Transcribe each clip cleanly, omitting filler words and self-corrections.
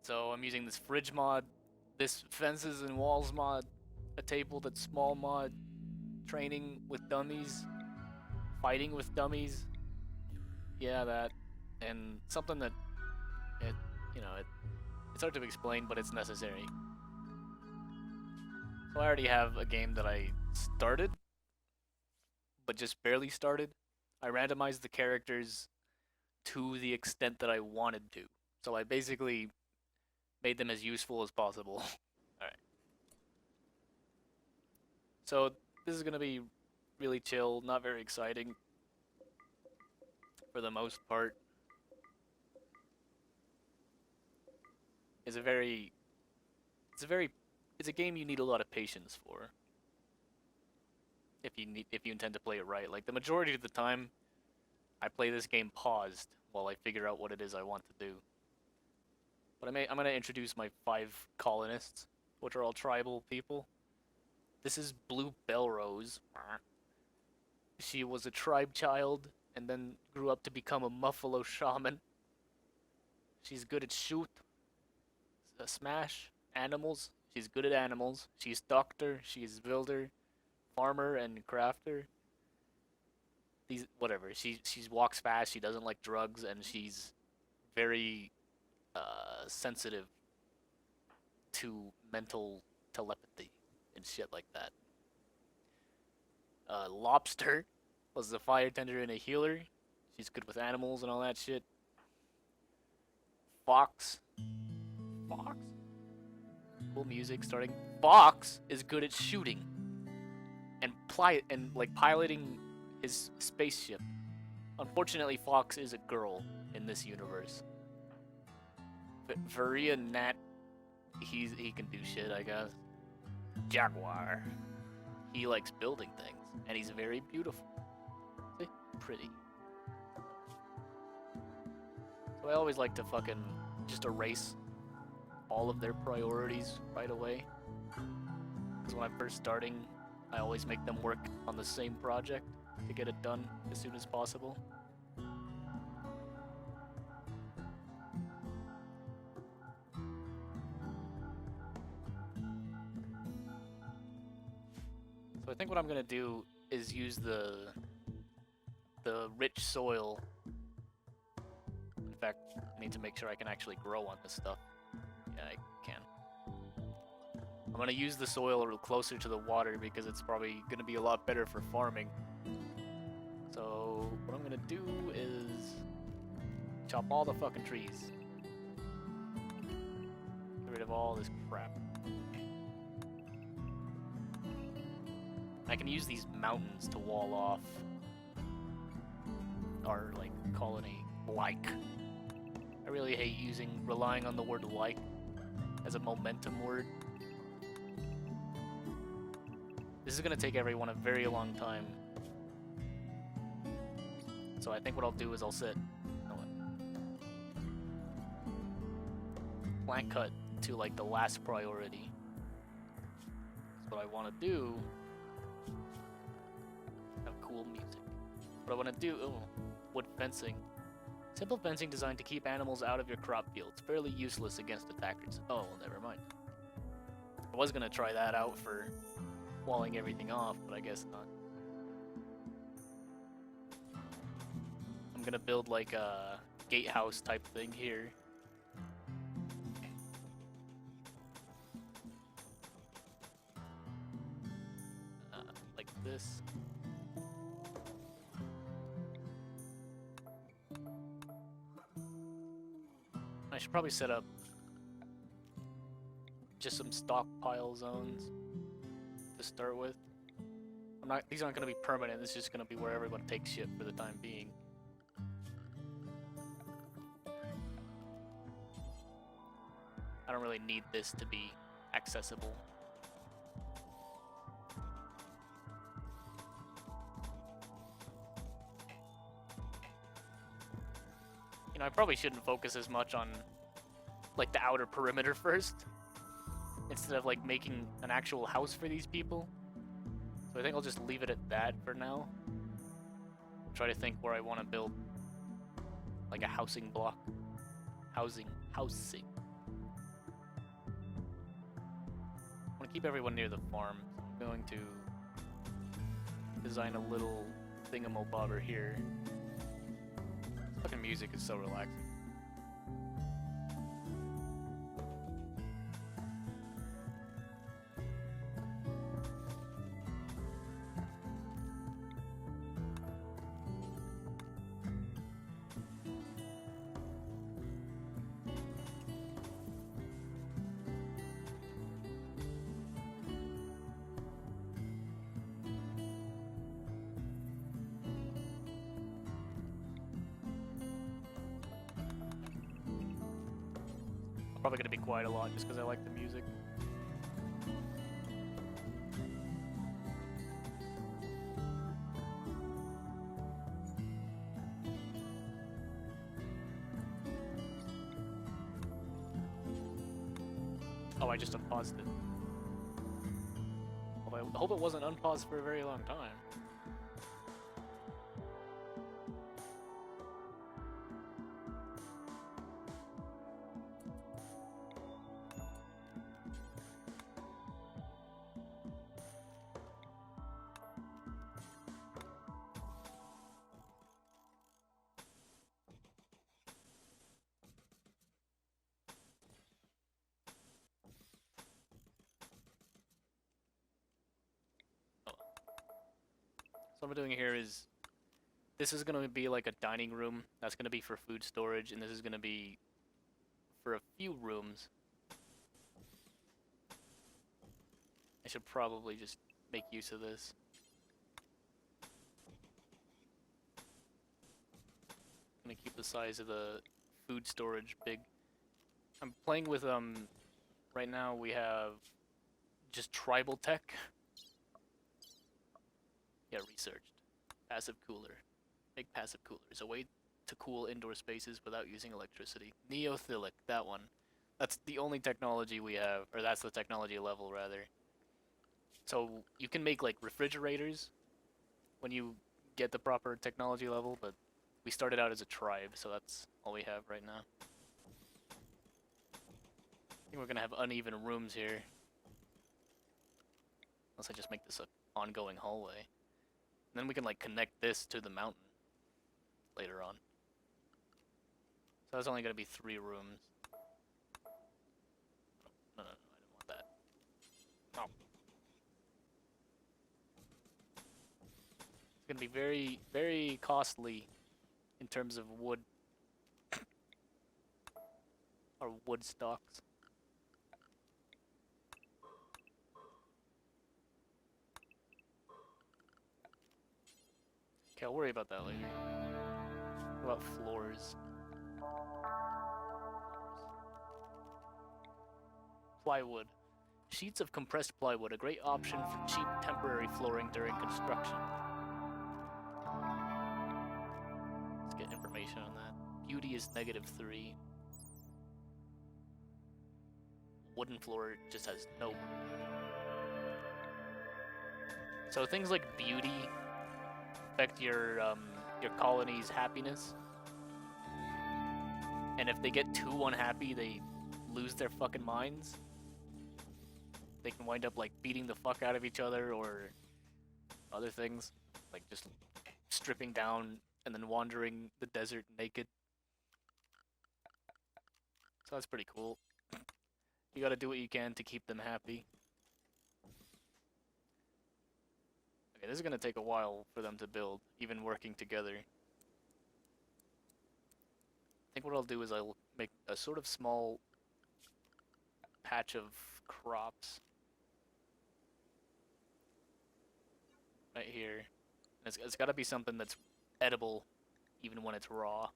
So I'm using this fridge mod, this fences and walls mod, a table that's small mod, training with dummies, fighting with dummies. Yeah, that, and something that it's hard to explain, but it's necessary. So I already have a game that I started, but just barely started. I randomized the characters to the extent that I wanted to. So I basically made them as useful as possible. Alright. So this is gonna be really chill, not very exciting for the most part. It's a game you need a lot of patience for. If you intend to play it right. Like the majority of the time I play this game paused while I figure out what it is I want to do. But I'm gonna introduce my 5 colonists, which are all tribal people. This is Blue Bellrose. She was a tribe child and then grew up to become a Muffalo shaman. She's good at shoot, smash, animals. She's good at animals. She's doctor, she's builder, farmer, and crafter. These whatever. She walks fast. She doesn't like drugs, and she's very sensitive to mental telepathy and shit like that. Lobster was the fire tender and a healer. She's good with animals and all that shit. Fox. Fox? Cool music starting. Fox is good at shooting and piloting his spaceship. Unfortunately, Fox is a girl in this universe. Varia Nat, he can do shit, I guess. Jaguar. He likes building things, and he's very beautiful. Pretty. So I always like to fucking just erase all of their priorities right away. Because when I'm first starting, I always make them work on the same project to get it done as soon as possible. So I think what I'm gonna do is use the rich soil. In fact, I need to make sure I can actually grow on this stuff. Yeah, I can. I'm gonna use the soil a little closer to the water because it's probably gonna be a lot better for farming. So what I'm gonna do is chop all the fucking trees. Get rid of all this crap. I can use these mountains to wall off our colony like. I really hate relying on the word like as a momentum word. This is gonna take everyone a very long time. So I think what I'll do is I'll set plant cut to the last priority. That's what I want to do. Have cool music. What I want to do, wood fencing. Simple fencing designed to keep animals out of your crop fields. Fairly useless against attackers. Oh, well, never mind. I was gonna try that out for walling everything off, but I guess not. I'm gonna build a gatehouse type thing here. Like this. I should probably set up just some stockpile zones to start with. These aren't gonna be permanent, it's just gonna be where everyone takes shit for the time being. I don't really need this to be accessible. I probably shouldn't focus as much on the outer perimeter first, instead of making an actual house for these people. So I think I'll just leave it at that for now. Try to think where I want to build a housing block. Housing. keep everyone near the farm. I'm going to design a little thingamabobber here. Fucking music is so relaxing. Probably gonna be quiet a lot just because I like the music. Oh, I just unpaused it. I hope it wasn't unpaused for a very long time. So what we're doing here is, this is going to be like a dining room, that's going to be for food storage, and this is going to be for a few rooms. I should probably just make use of this. I'm going to keep the size of the food storage big. I'm playing with, right now we have just tribal tech. Yeah, researched. Passive cooler. Make passive coolers. A way to cool indoor spaces without using electricity. Neophilic, that one. That's the only technology we have, or that's the technology level, rather. So, you can make, like, refrigerators when you get the proper technology level, but we started out as a tribe, so that's all we have right now. I think we're gonna have uneven rooms here. Unless I just make this an ongoing hallway. And then we can, like, connect this to the mountain later on. So that's only going to be 3 rooms. No, I didn't want that. No. It's going to be very, very costly in terms of wood. Or wood stocks. Okay, I'll worry about that later. What about floors? Plywood. Sheets of compressed plywood, a great option for cheap temporary flooring during construction. Let's get information on that. Beauty is -3. Wooden floor just has no. So things like beauty affect your colony's happiness. And if they get too unhappy, they lose their fucking minds. They can wind up, like, beating the fuck out of each other or other things. Like, just stripping down and then wandering the desert naked. So that's pretty cool. You gotta do what you can to keep them happy. Okay, this is gonna take a while for them to build, even working together. I think what I'll do is I'll make a sort of small patch of crops right here. And it's got to be something that's edible even when it's raw.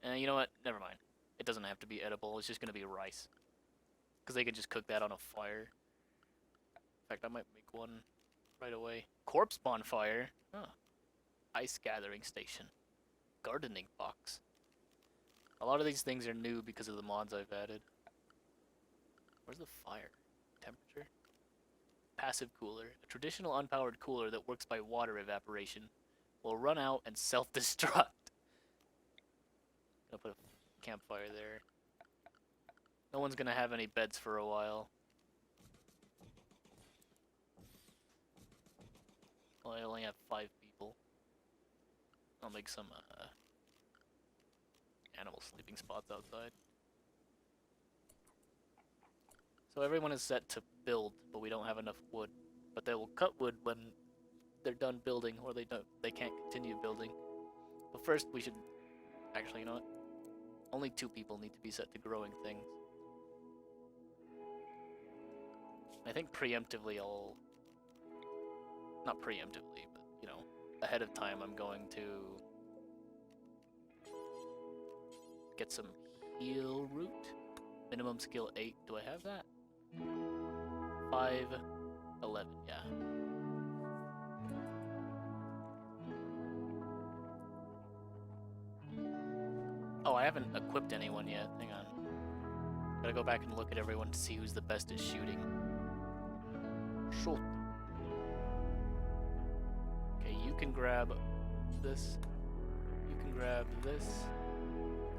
And you know what? Never mind. It doesn't have to be edible. It's just going to be rice. Because they can just cook that on a fire. In fact, I might make one right away. Corpse bonfire. Huh. Ice gathering station. Gardening box. A lot of these things are new because of the mods I've added. Where's the fire? Temperature? Passive cooler. A traditional unpowered cooler that works by water evaporation will run out and self-destruct. Gonna put a campfire there. No one's gonna have any beds for a while. Well, I only have 5 people. I'll make some animal sleeping spots outside. So everyone is set to build, but we don't have enough wood. But they will cut wood when they're done building, or they can't continue building. But first we should... Actually, you know what? Only 2 people need to be set to growing things. I think preemptively I'll... Not preemptively, but, you know, ahead of time I'm going to... get some heal root. Minimum skill 8. Do I have that? 5, 11, yeah. Oh, I haven't equipped anyone yet. Hang on. Gotta go back and look at everyone to see who's the best at shooting. Shoot. Okay, you can grab this. You can grab this.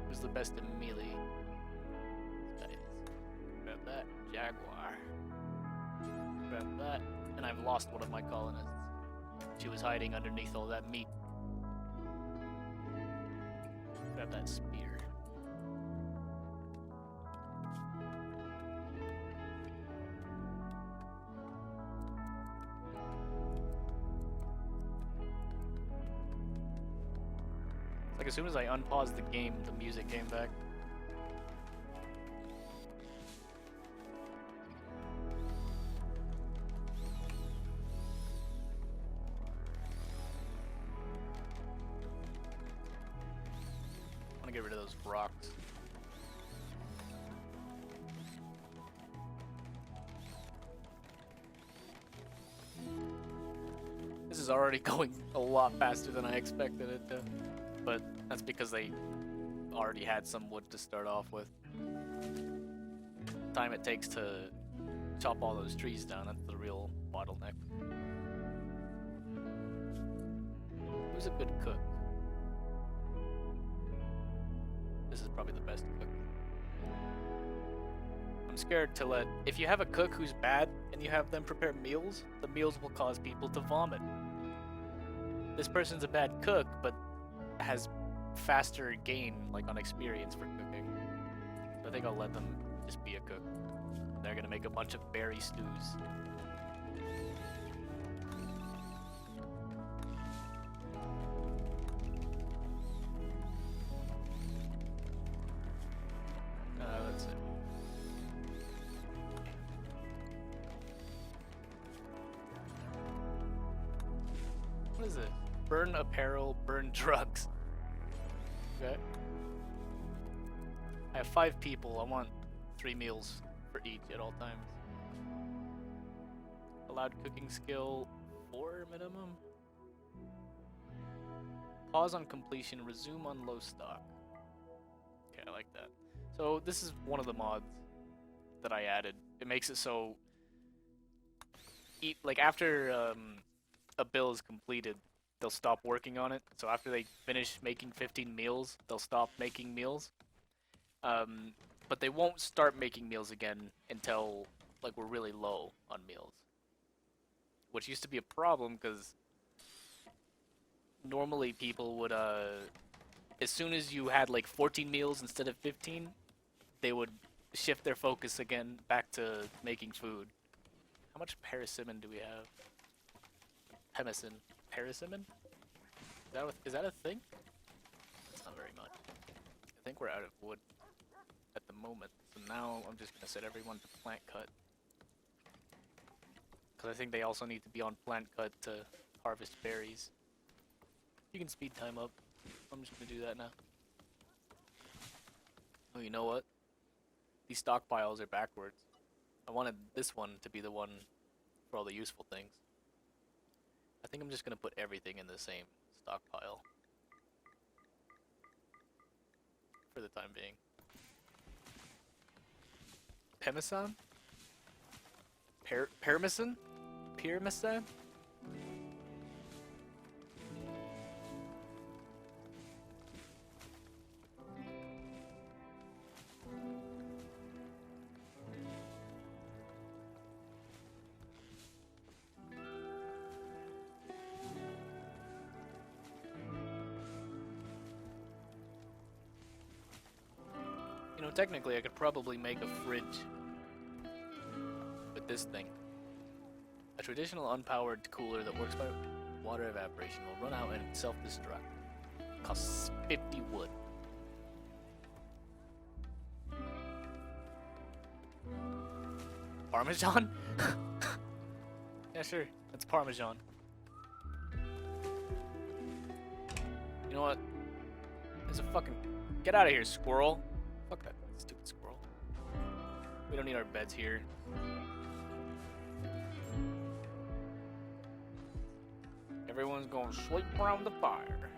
Who's the best at melee? This guy is. Grab that. Jaguar. Grab that. And I've lost one of my colonists. She was hiding underneath all that meat. Grab that spear. Like, as soon as I unpaused the game, the music came back. I want to get rid of those rocks. This is already going a lot faster than I expected it to. But that's because they already had some wood to start off with. The time it takes to chop all those trees down, that's the real bottleneck. Who's a good cook? This is probably the best cook. I'm scared to let... If you have a cook who's bad and you have them prepare meals, the meals will cause people to vomit. This person's a bad cook, but has faster gain, like, on experience for cooking. So I think I'll let them just be a cook. They're gonna make a bunch of berry stews. That's it. What is it? Burn apparel, burn drugs. Okay. I have 5 people. I want 3 meals for each at all times. Allowed cooking skill 4 minimum. Pause on completion, resume on low stock. Okay, I like that. So this is one of the mods that I added. It makes it so like after a bill is completed, they'll stop working on it. So after they finish making 15 meals, they'll stop making meals. But they won't start making meals again until, like, we're really low on meals. Which used to be a problem, because normally people would, as soon as you had, like, 14 meals instead of 15, they would shift their focus again back to making food. How much persimmon do we have? Pemicin. Persimmon? Is that a thing? That's not very much. I think we're out of wood at the moment. So now I'm just going to set everyone to plant cut. Because I think they also need to be on plant cut to harvest berries. You can speed time up. I'm just going to do that now. Oh, you know what? These stockpiles are backwards. I wanted this one to be the one for all the useful things. I think I'm just going to put everything in the same stockpile. For the time being. Pemicin? Parmesan? Parmesan? technically I could probably make a fridge with this thing. A traditional unpowered cooler that works by water evaporation will run out and self-destruct. Costs 50 wood. Parmesan? Yeah, sure. That's Parmesan. You know what? There's a fucking... Get out of here, squirrel. Fuck that stupid squirrel. We don't need our beds here. Everyone's going to sleep around the fire.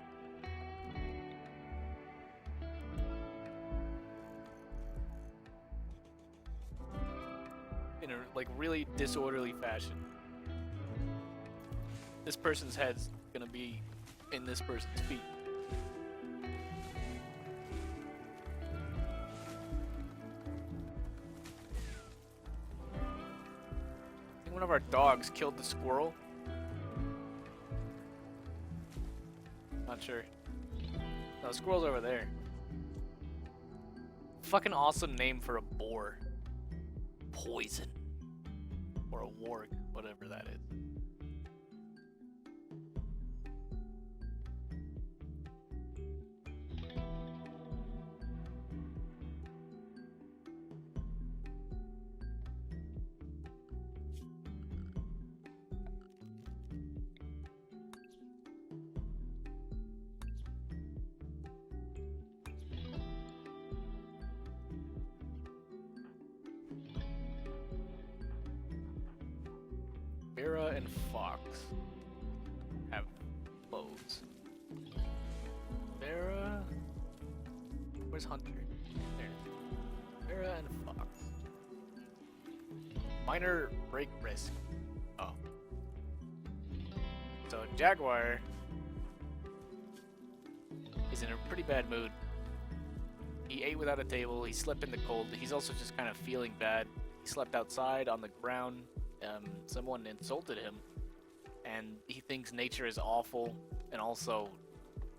In a, like, really disorderly fashion. This person's head's gonna be in this person's feet. I think one of our dogs killed the squirrel. Not sure. No, the squirrel's over there. Fucking awesome name for a boar. Poison. Or a warg, whatever that is. Vera and Fox have bows. Vera... Where's Hunter? There. Vera and Fox. Minor break risk. Oh. So Jaguar is in a pretty bad mood. He ate without a table, he slept in the cold, he's also just kind of feeling bad. He slept outside on the ground. Someone insulted him, and he thinks nature is awful, and also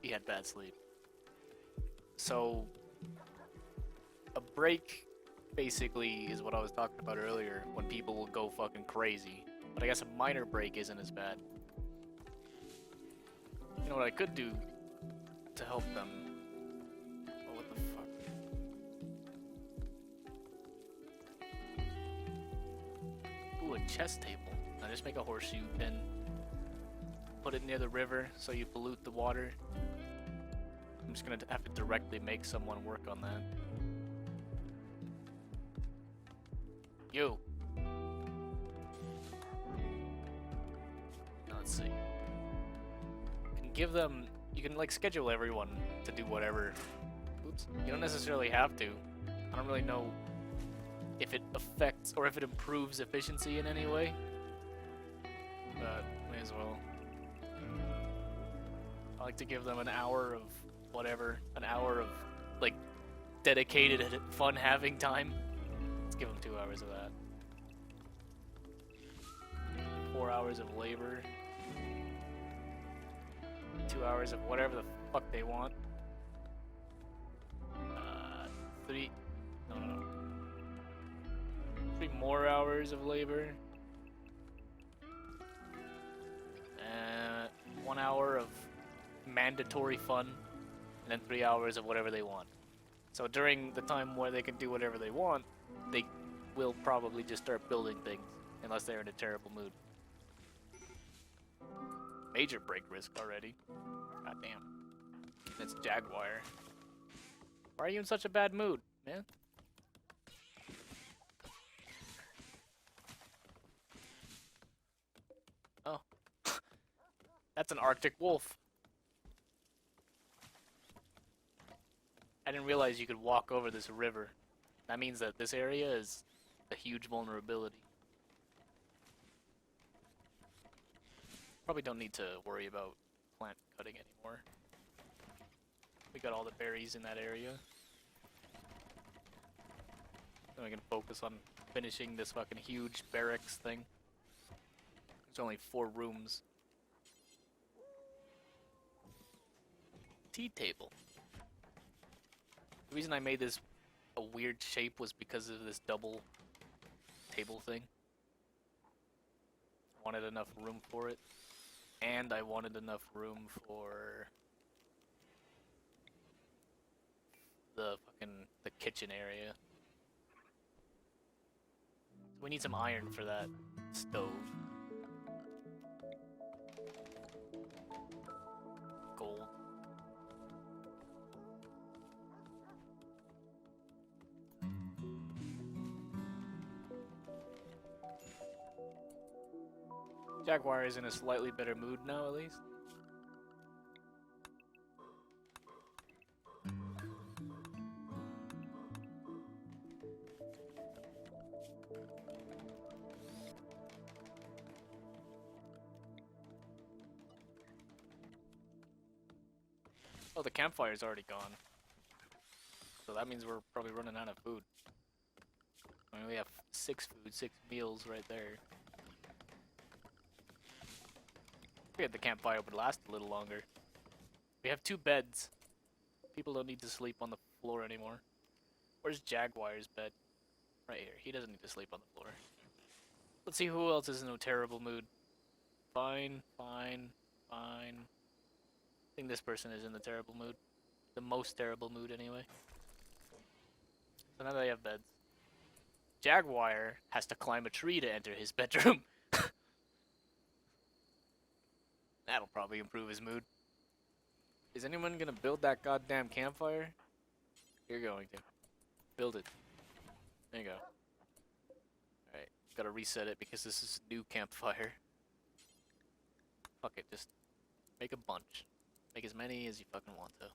he had bad sleep. So a break basically is what I was talking about earlier, when people will go fucking crazy. But I guess a minor break isn't as bad. You know what I could do to help them? Oh, what the fuck? Ooh, a chess table. Now just make a horseshoe pin. Put it near the river so you pollute the water. I'm just gonna have to directly make someone work on that. You. Let's see. You can give them... You can, like, schedule everyone to do whatever. Oops. You don't necessarily have to. I don't really know if it affects or if it improves efficiency in any way. But may as well. I like to give them an hour of whatever. An hour of, like, dedicated fun having time. Let's give them 2 hours of that. 4 hours of labor. 2 hours of whatever the fuck they want. 3... No. 3 more hours of labor. 1 hour of mandatory fun. And then 3 hours of whatever they want. So during the time where they can do whatever they want, they will probably just start building things. Unless they're in a terrible mood. Major break risk already. God damn. It's Jaguar. Why are you in such a bad mood, man? Oh. That's an Arctic wolf. I didn't realize you could walk over this river. That means that this area is a huge vulnerability. Probably don't need to worry about plant cutting anymore. We got all the berries in that area. Then we can focus on finishing this fucking huge barracks thing. There's only 4 rooms. Tea table. The reason I made this a weird shape was because of this double table thing. I wanted enough room for it, and I wanted enough room for the kitchen area. So we need some iron for that stove. Gold. Jaguar is in a slightly better mood now, at least. Oh, the campfire's already gone. So that means we're probably running out of food. I mean, we have 6 meals right there. Figured the campfire would last a little longer. We have 2 beds. People don't need to sleep on the floor anymore. Where's Jaguar's bed? Right here. He doesn't need to sleep on the floor. Let's see who else is in a terrible mood. Fine. I think this person is in the terrible mood. The most terrible mood, anyway. So now they have beds. Jaguar has to climb a tree to enter his bedroom. That'll probably improve his mood. Is anyone gonna build that goddamn campfire? You're going to. Build it. There you go. Alright, gotta reset it because this is a new campfire. Fuck it, just make a bunch. Make as many as you fucking want to.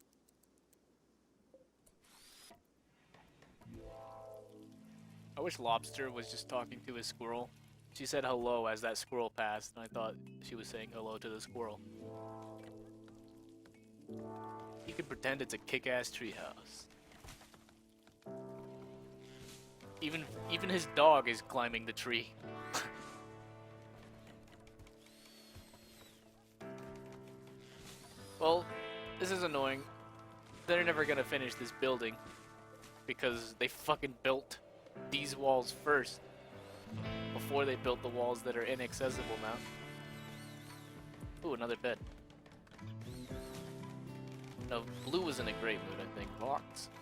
I wish Lobster was just talking to his squirrel. She said hello as that squirrel passed, and I thought she was saying hello to the squirrel. He could pretend it's a kick-ass treehouse. Even his dog is climbing the tree. Well, this is annoying. They're never gonna finish this building because they fucking built these walls first before they built the walls that are inaccessible now. Ooh, another bed. No, Blue was in a great mood, I think.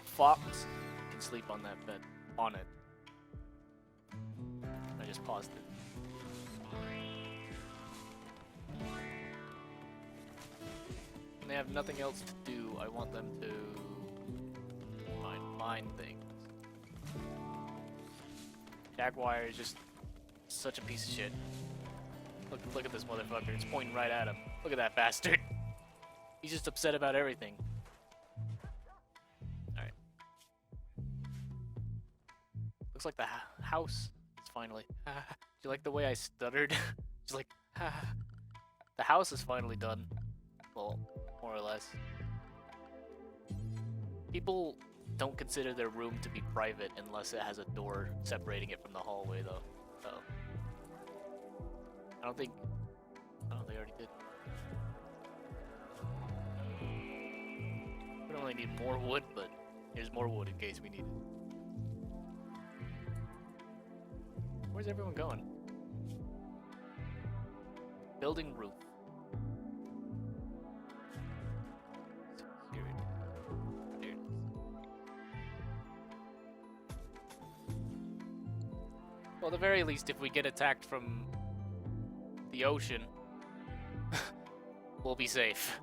Fox can sleep on that bed. On it. I just paused it. When they have nothing else to do, I want them to mine things. Jaguar is just such a piece of shit. Look at this motherfucker. It's pointing right at him. Look at that bastard. He's just upset about everything. Alright. Looks like the house is finally... Do you like the way I stuttered? Just like... The house is finally done. Well, more or less. People don't consider their room to be private unless it has a door separating it from the hallway, though. So... I don't think... Oh, they already did. We don't really need more wood, but here's more wood in case we need it. Where's everyone going? Building roof. Here it is. Well, at the very least, if we get attacked from the ocean, we'll be safe.